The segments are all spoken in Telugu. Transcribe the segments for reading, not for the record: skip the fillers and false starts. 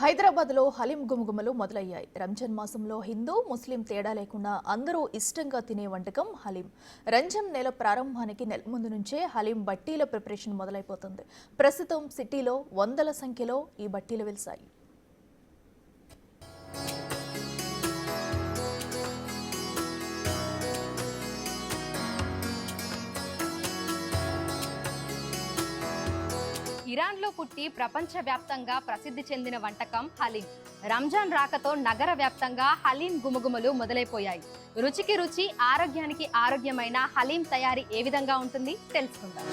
హైదరాబాద్లో హలీం గుమగుమలు మొదలయ్యాయి. రంజాన్ మాసంలో హిందూ, ముస్లిం తేడా లేకుండా అందరూ ఇష్టంగా తినే వంటకం హలీం. రంజాన్ నెల ప్రారంభానికి నెల ముందు నుంచే హలీం బట్టీల ప్రిపరేషన్ మొదలైపోతుంది. ప్రస్తుతం సిటీలో వందల సంఖ్యలో ఈ బట్టీలు వెలిశాయి. ఇరాన్లో పుట్టి ప్రపంచవ్యాప్తంగా ప్రసిద్ధి చెందిన వంటకం హలీం. రంజాన్ రాకతో నగర వ్యాప్తంగా హలీం గుమగుమలు మొదలైపోయాయి. రుచికి రుచి, ఆరోగ్యానికి ఆరోగ్యమైన హలీం తయారీ ఏ విధంగా ఉంటుంది తెలుసుకుందాం.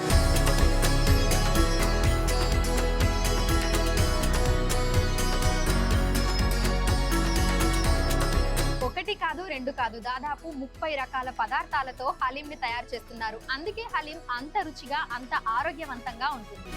ఒకటి కాదు, రెండు కాదు, దాదాపు 30 రకాల పదార్థాలతో హలీం ని తయారు చేస్తున్నారు. అందుకే హలీం అంత రుచిగా, అంత ఆరోగ్యవంతంగా ఉంటుంది.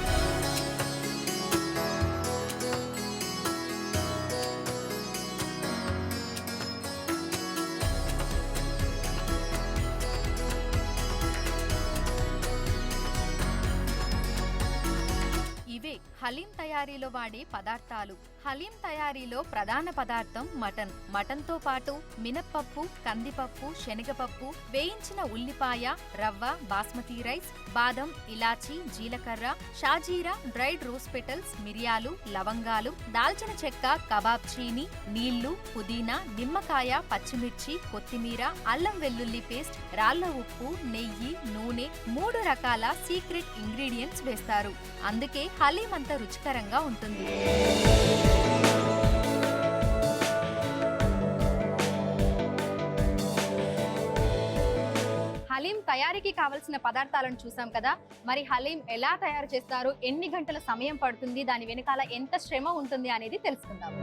ఇవే హలీం తయారీలో వాడే పదార్థాలు. హలీం తయారీలో ప్రధాన పదార్థం మటన్తో పాటు మినప్పప్పు, కందిపప్పు, శనగపప్పు, వేయించిన ఉల్లిపాయ, రవ్వ, బాస్మతి రైస్, బాదం, ఇలాచి, జీలకర్ర, షాజీరా, డ్రైడ్ రోజ్ పెటల్స్, మిరియాలు, లవంగాలు, దాల్చిన చెక్క, కబాబ్ చీని, నీళ్లు, పుదీనా, నిమ్మకాయ, పచ్చిమిర్చి, కొత్తిమీర, అల్లం వెల్లుల్లి పేస్ట్, రాళ్ల ఉప్పు, నెయ్యి, నూనె, 3 రకాల సీక్రెట్ ఇంగ్రీడియంట్స్ వేస్తారు. అందుకే హలీం అంత రుచికరంగా ఉంటుంది. హలీం తయారీకి కావలసిన పదార్థాలను చూసాం కదా. మరి హలీం ఎలా తయారు చేస్తారు, ఎన్ని గంటల సమయం పడుతుంది, దాని వెనకాల ఎంత శ్రమ ఉంటుంది అనేది తెలుసుకుందాం.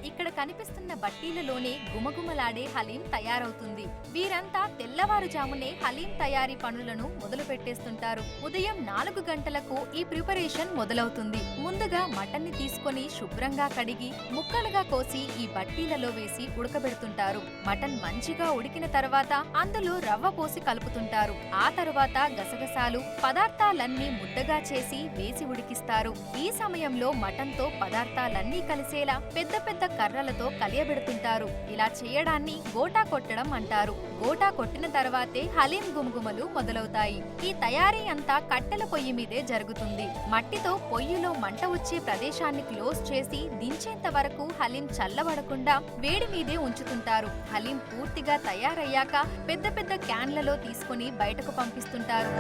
ఇక్కడ కనిపిస్తున్న బట్టీలలోనే గుమగుమలాడే హలీం తయారవుతుంది. వీరంతా తెల్లవారుజామునే హలీం తయారీ పనులను మొదలు పెట్టేస్తుంటారు. ఉదయం 4 గంటలకు ఈ ప్రిపరేషన్ మొదలవుతుంది. ముందుగా మటన్ ని తీసుకొని శుభ్రంగా కడిగి ముక్కలుగా కోసి ఈ బట్టీలలో వేసి ఉడకబెడుతుంటారు. మటన్ మంచిగా ఉడికిన తర్వాత అందులో రవ్వ పోసి కలుపుతుంటారు. ఆ తర్వాత గసగసాలు, పదార్థాలన్నీ ముద్దగా చేసి వేసి ఉడికిస్తారు. ఈ సమయంలో మటన్ తో పదార్థాలన్నీ కలిసేలా పెద్ద పెద్ద కర్రలతో కలియబెడుతుంటారు. ఇలా చేయడాన్ని గోటా కొట్టడం అంటారు. గోటా కొట్టిన తర్వాతే హలీం గుమగుమలు మొదలవుతాయి. ఈ తయారీ అంతా కట్టెల పొయ్యి మీదే జరుగుతుంది. మట్టితో పొయ్యిలో మంట వచ్చే ప్రదేశాన్ని క్లోజ్ చేసి దించేంత వరకు హలీం చల్లబడకుండా వేడి మీదే ఉంచుతుంటారు. హలీం పూర్తిగా తయారయ్యాక పెద్ద పెద్ద క్యాన్లలో తీసుకుని బయటకు పంపిస్తుంటారు.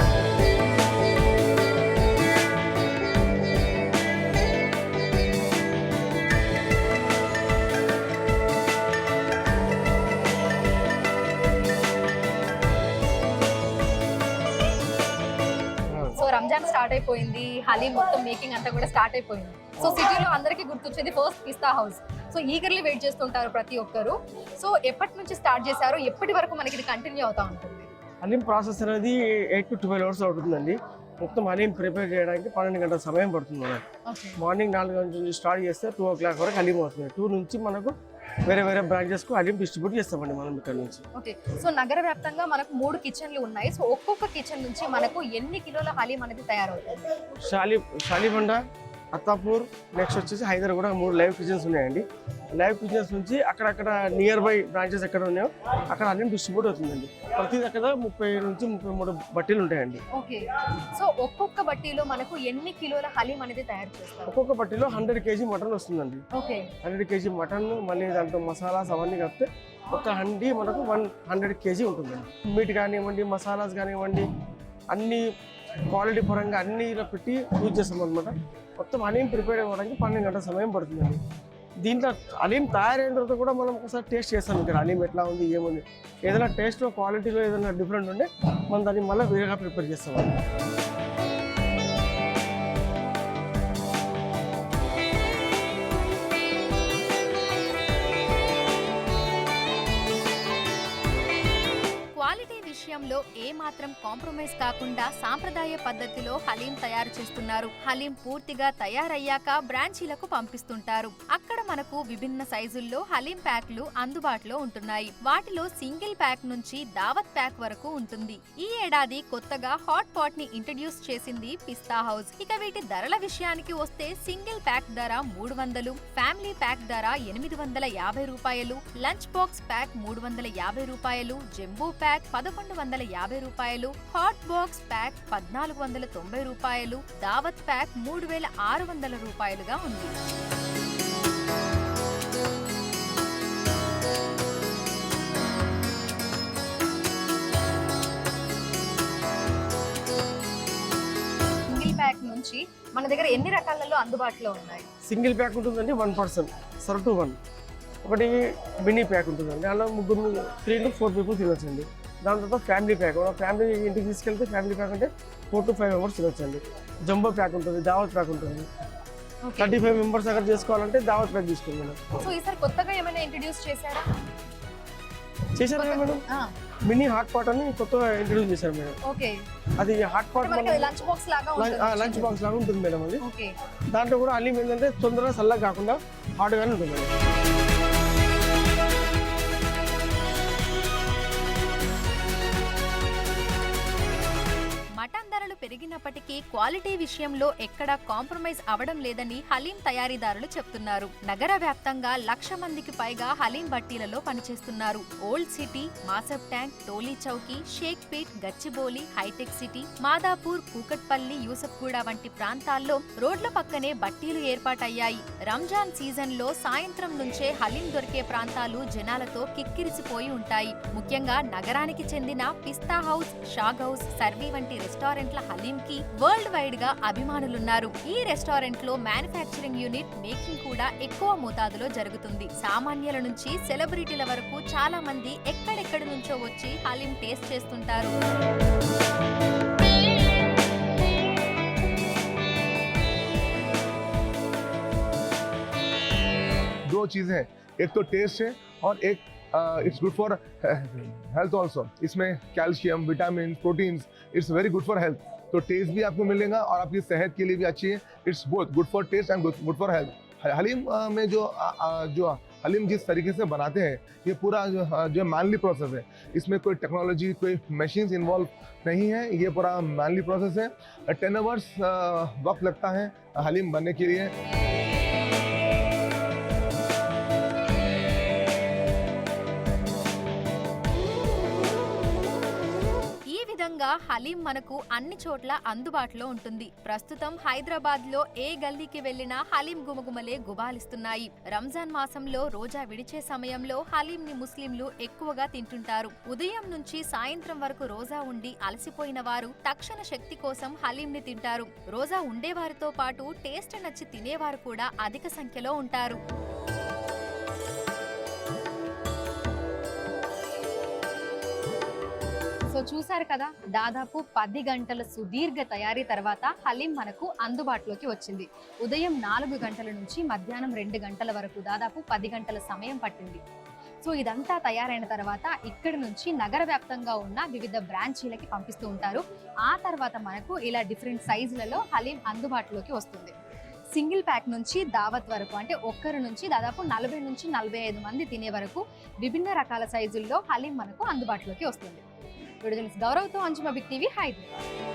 రంజాన్ స్టార్ట్ అయిపోయింది, హలీం మొత్తం మేకింగ్ అంతా కూడా స్టార్ట్ అయిపోయింది. సో సిటీలో అందరికీ గుర్తొచ్చేది ఫస్ట్ పిస్తా హౌస్. సో ఈగర్లీ వెయిట్ చేస్తుంటారు ప్రతి ఒక్కరు. సో ఎప్పటి నుంచి స్టార్ట్ చేశారు, ఎప్పటి వరకు మనకి ఇది కంటిన్యూ అవుతా ఉంటుంది? హలీం ప్రాసెస్ అనేది 8 to 12 hours అవుతుందండి. మొత్తం హలీం ప్రిపేర్ చేయడానికి 12 గంటల సమయం పడుతుంది. మార్నింగ్ 4 గంటల నుంచి స్టార్ట్ చేస్తే 2 o'clock వరకు హలీం అవుతుంది. 2 నుంచి మనకు వేరే వేరే బ్రాంచెస్ కు హలీం డిస్ట్రిబ్యూట్ చేస్తామండి మనం ఇక్కడ నుంచి. ఓకే, సో నగర వ్యాప్తంగా మనకు 3 కిచెన్లు ఉన్నాయి. సో ఒక్కొక్క కిచెన్ నుంచి మనకు ఎన్ని కిలోల హలీం అనేది తయారవుతుంది? షాలిబండ, అత్తాపూర్, నెక్స్ట్ వచ్చేసి హైదరాబాద్ 3 లైవ్ కిచెన్స్ ఉన్నాయండి. లైవ్ కిచెన్స్ నుంచి అక్కడక్కడ నియర్ బై బ్రాంచెస్ ఎక్కడ ఉన్నాయో అక్కడ హలీం డిస్ట్రిబ్యూట్ అవుతుందండి. ప్రతి దగ్గర 30 నుంచి 33 బట్టీలు ఉంటాయండి. ఓకే, సో ఒక్కొక్క బట్టీలో మనకు ఎన్ని కిలోల హలీం అనేది తయారు చేస్తారు? ఒక్కొక్క బట్టీలో 100 kg మటన్ వస్తుందండి. ఓకే, 100 kg మటన్, మళ్ళీ దాంట్లో మసాలాస్ అవన్నీ కలిపితే ఒక హండీ మనకు 100 kg ఉంటుందండి. మీట్ కానివ్వండి, మసాలాస్ కానివ్వండి, అన్ని క్వాలిటీ పరంగా అన్ని ఇలా పెట్టి యూజ్ చేస్తాం అనమాట. మొత్తం హలీం ప్రిపేర్ అవ్వడానికి 12 గంటల సమయం పడుతుందండి. దీంట్లో హలీం తయారైన తర్వాత కూడా మనం ఒకసారి టేస్ట్ చేస్తాం. ఇక్కడ హలీం ఎట్లా ఉంది, ఏముంది, ఏదైనా టేస్ట్లో క్వాలిటీలో ఏదైనా డిఫరెంట్ ఉంటే మనం దాన్ని మళ్ళీ వేరేగా ప్రిపేర్ చేస్తాం. విషయంలో ఏ మాత్రం కాంప్రమైజ్ కాకుండా సాంప్రదాయ పద్ధతిలో హలీం తయారు చేస్తున్నారు. హలీం పూర్తిగా తయారయ్యాక బ్రాంచీలకు పంపిస్తుంటారు. అక్కడ మనకు విభిన్న సైజుల్లో హలీం ప్యాక్లు అందుబాటులో ఉంటున్నాయి. వాటిలో సింగిల్ ప్యాక్ నుంచి దావత్ ప్యాక్ వరకు ఉంటుంది. ఈ ఏడాది కొత్తగా హాట్ పాట్ ని ఇంట్రడ్యూస్ చేసింది పిస్తా హౌస్. ఇక వీటి ధరల విషయానికి వస్తే సింగిల్ ప్యాక్ ధర 300, ఫ్యామిలీ ప్యాక్ ధర 850 రూపాయలు, లంచ్ బాక్స్ ప్యాక్ 350 రూపాయలు, జంబో ప్యాక్ 1150 రూపాయలు, హాట్ బాక్స్ ప్యాక్ 1490 రూపాయలు, దావత్ ప్యాక్ 3600 రూపాయలుగా ఉంది. ప్యాక్ నుంచి మన దగ్గర ఎన్ని రకాలలో అందుబాటులో ఉన్నాయి? సింగిల్ ప్యాక్ ఉంటుందండి 1 person సర్వ్ టు 1. ఒకటి మినీ ప్యాక్ ఉంటుందండి, అలా 3 to 4 people తినొచ్చండి. దాని తర్వాత ఫ్యామిలీ ప్యాక్, ఫ్యామిలీ ఇంటికి తీసుకెళ్తే ఫ్యామిలీ ప్యాక్ అంటే 4 to 5 members తినొచ్చండి. జంబో ప్యాక్ ఉంటుంది, దావత్ ప్యాక్ ఉంటుంది. 35 members అక్కడ చేసుకోవాలంటే దావత్ ప్యాక్ తీసుకోండి మేడం. సో ఈసారి కొత్తగా ఏమైనా ఇంట్రడ్యూస్ చేశారా మేడం? మినీ హాట్ పాట్ అని కొత్తగా ఇంట్రడ్యూస్ చేశారు మేడం. ఓకే, అది హాట్ పాట్ లంచ్ బాక్స్ లాగా లంచ్ బాక్స్ లాగా ఉంటుంది మేడం. అది దాంట్లో కూడా హలీం ఏంటంటే తొందరగా చల్లగా కాకుండా హాట్ గానే ఉంటుంది మేడం. మటన్ ధరలు పెరిగినప్పటికీ క్వాలిటీ విషయంలో ఎక్కడా కాంప్రమైజ్ అవడం లేదని హలీం తయారీదారులు చెప్తున్నారు. నగర వ్యాప్తంగా 1,00,000 మందికి పైగా హలీం బట్టీలలో పనిచేస్తున్నారు. Old city, Masab tank, Toli Chowki, Shaikpet, Gachibowli, hitech city, Madhapur, Kukatpally, Yousufguda వంటి ప్రాంతాల్లో రోడ్ల పక్కనే బట్టీలు ఏర్పాటయ్యాయి. రంజాన్ సీజన్ లో సాయంత్రం నుంచే హలీం దొరికే ప్రాంతాలు జనాలతో కిక్కిరిసిపోయి ఉంటాయి. ముఖ్యంగా నగరానికి చెందిన పిస్తా హౌస్, షాగ్ హౌస్, సర్వీ వంటి రెస్టారెంట్ల హలీం కి వరల్డ్ వైడ్ గా అభిమానులున్నారు. ఈ రెస్టారెంట్ లో మ్యానుఫ్యాక్చరింగ్ యూనిట్ మేకింగ్ కూడా ఎక్కువ మోతాదులో జరుగుతుంది. సామాన్యుల నుంచి సెలబ్రిటీల వరకు చాలా మంది ఎక్కడెక్కడి నుంచో వచ్చి హలీం టేస్ట్ చేస్తుంటారు. दो चीजें हैं, एक तो टेस्ट है और एक it's good for health also. इसमें calcium, vitamin, proteins, it's very good for health. तो टेस्ट भी आपको मिलेगा और आपकी सेहत के लिए भी अच्छी है. It's both good for taste and good for health. Haleem में जो हलीम जिस तरीके से बनाते हैं, ये पूरा जो मैनली प्रोसेस है. इसमें कोई टेक्नोलॉजी, कोई मशीन्स इन्वॉल्व नहीं है. ये पूरा मैनली प्रोसेस है. 10 hours वक्त लगता है हलीम बनने के लिए. హలీం మనకు అన్ని చోట్ల అందుబాటులో ఉంటుంది. ప్రస్తుతం హైదరాబాద్ లో ఏ గల్లీకి వెళ్లినా హలీం గుమగుమలే గుబాలిస్తున్నాయి. రంజాన్ మాసంలో రోజా విడిచే సమయంలో హలీం ని ముస్లింలు ఎక్కువగా తింటుంటారు. ఉదయం నుంచి సాయంత్రం వరకు రోజా ఉండి అలసిపోయిన వారు తక్షణ శక్తి కోసం హలీం ని తింటారు. రోజా ఉండేవారితో పాటు టేస్ట్ నచ్చి తినేవారు కూడా అధిక సంఖ్యలో ఉంటారు. సో చూసారు కదా, దాదాపు 10 గంటల సుదీర్ఘ తయారీ తర్వాత హలీం మనకు అందుబాటులోకి వచ్చింది. ఉదయం 4 గంటల నుంచి మధ్యాహ్నం 2 గంటల వరకు దాదాపు 10 గంటల సమయం పట్టింది. సో ఇదంతా తయారైన తర్వాత ఇక్కడి నుంచి నగర వ్యాప్తంగా ఉన్న వివిధ బ్రాంచీలకి పంపిస్తూ ఉంటారు. ఆ తర్వాత మనకు ఇలా డిఫరెంట్ సైజులలో హలీం అందుబాటులోకి వస్తుంది. సింగిల్ ప్యాక్ నుంచి దావత్ వరకు, అంటే ఒక్కరి నుంచి దాదాపు 40 నుంచి 45 మంది తినే వరకు విభిన్న రకాల సైజుల్లో హలీం మనకు అందుబాటులోకి వస్తుంది. గౌరవ్తో అంజుమ, బిగ్ టీవీ, హైదరాబాద్.